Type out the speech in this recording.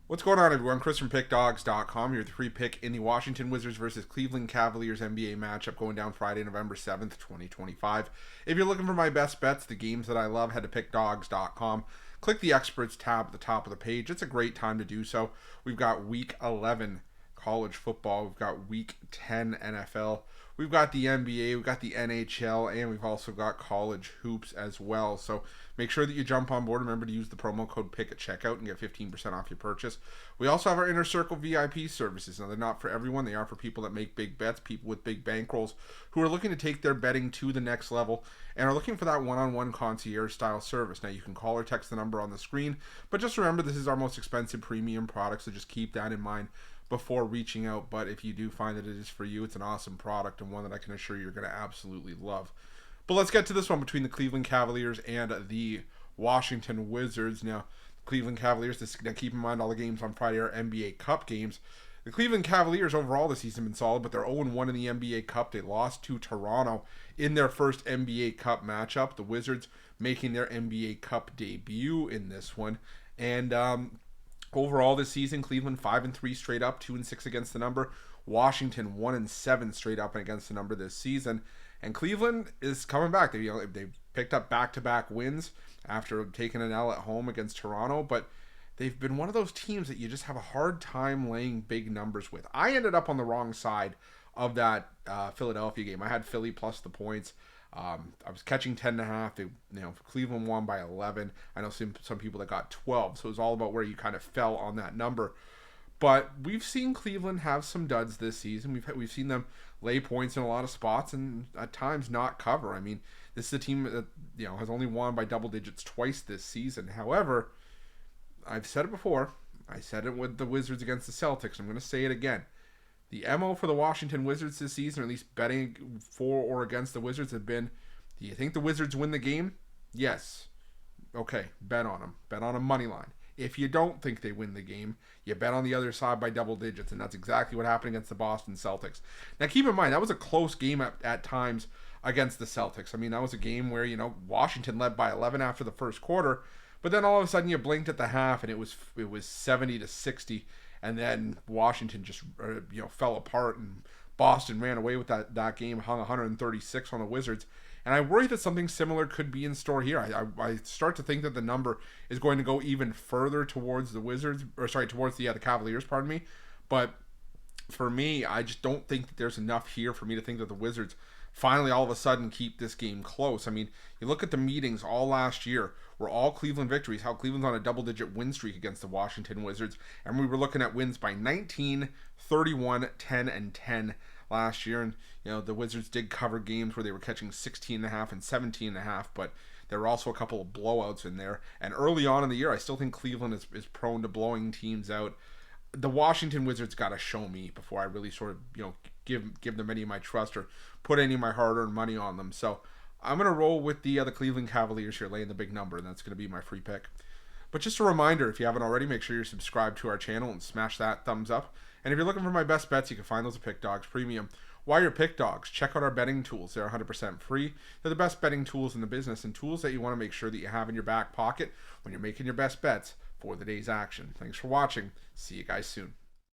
What's going on, everyone? Chris from Pickdawgz.com. You're the free pick in the Washington Wizards versus Cleveland Cavaliers NBA matchup going down Friday, November 7th, 2025. If you're looking for my best bets, the games that I love, head to Pickdawgz.com. Click the Experts tab at the top of the page. It's a great time to do so. We've got Week 11 college football. We've got Week 10 NFL. We've got the NBA, we've got the NHL, and we've also got college hoops as well. So make sure that you jump on board. Remember to use the promo code PICK at checkout and get 15% off your purchase. We also have our Inner Circle VIP services. Now, they're not for everyone. They are for people that make big bets, people with big bankrolls who are looking to take their betting to the next level and are looking for that one-on-one concierge-style service. Now, you can call or text the number on the screen, but just remember this is our most expensive premium product, so just keep that in mind before reaching out. But if you do find that it is for you, it's an awesome product and one that I can assure you're going to absolutely love. But let's get to this one between the Cleveland Cavaliers and the Washington Wizards. Now, Cleveland Cavaliers, now keep in mind all the games on Friday are NBA Cup games. The Cleveland Cavaliers overall this season have been solid, but they're 0-1 in the NBA Cup. They lost to Toronto in their first NBA Cup matchup. The Wizards making their NBA Cup debut in this one. And overall this season, Cleveland 5-3 straight up, 2-6 against the number. Washington 1-7 straight up and against the number this season. And Cleveland is coming back. They picked up back-to-back wins after taking an L at home against Toronto, but they've been one of those teams that you just have a hard time laying big numbers with. I ended up on the wrong side of that Philadelphia game. I had Philly plus the points. I was catching 10.5. Cleveland won by 11. I know some people that got 12, so it was all about where you kind of fell on that number. But we've seen Cleveland have some duds this season. We've seen them lay points in a lot of spots and at times not cover. I mean, this is a team that has only won by double digits twice this season. However, I've said it before. I said it with the Wizards against the Celtics. I'm going to say it again. The MO for the Washington Wizards this season, or at least betting for or against the Wizards, have been, do you think the Wizards win the game? Yes. Okay, bet on them. Bet on a money line. If you don't think they win the game, you bet on the other side by double digits, and that's exactly what happened against the Boston Celtics. Now, keep in mind, that was a close game at times against the Celtics. I mean, that was a game where, Washington led by 11 after the first quarter, but then all of a sudden you blinked at the half, and it was 70-60, and then Washington just fell apart, and Boston ran away with that game, hung 136 on the Wizards. And I worry that something similar could be in store here. I start to think that the number is going to go even further towards the towards the Cavaliers, pardon me. But for me, I just don't think that there's enough here for me to think that the Wizards finally all of a sudden keep this game close. I mean, you look at the meetings all last year were all Cleveland victories, how Cleveland's on a double-digit win streak against the Washington Wizards, and we were looking at wins by 19, 31, 10, and 10 last year. And the Wizards did cover games where they were catching 16.5 and 17.5, but there were also a couple of blowouts in there. And early on in the year, I still think Cleveland is prone to blowing teams out. The Washington Wizards got to show me before I really sort of give them any of my trust or put any of my hard-earned money on them. So I'm going to roll with the Cleveland Cavaliers here, laying the big number, and that's going to be my free pick. But just a reminder, if you haven't already, make sure you're subscribed to our channel and smash that thumbs up. And if you're looking for my best bets, you can find those at Pickdawgz Premium. While you're Pickdawgz, check out our betting tools. They're 100% free. They're the best betting tools in the business and tools that you want to make sure that you have in your back pocket when you're making your best bets for the day's action. Thanks for watching. See you guys soon.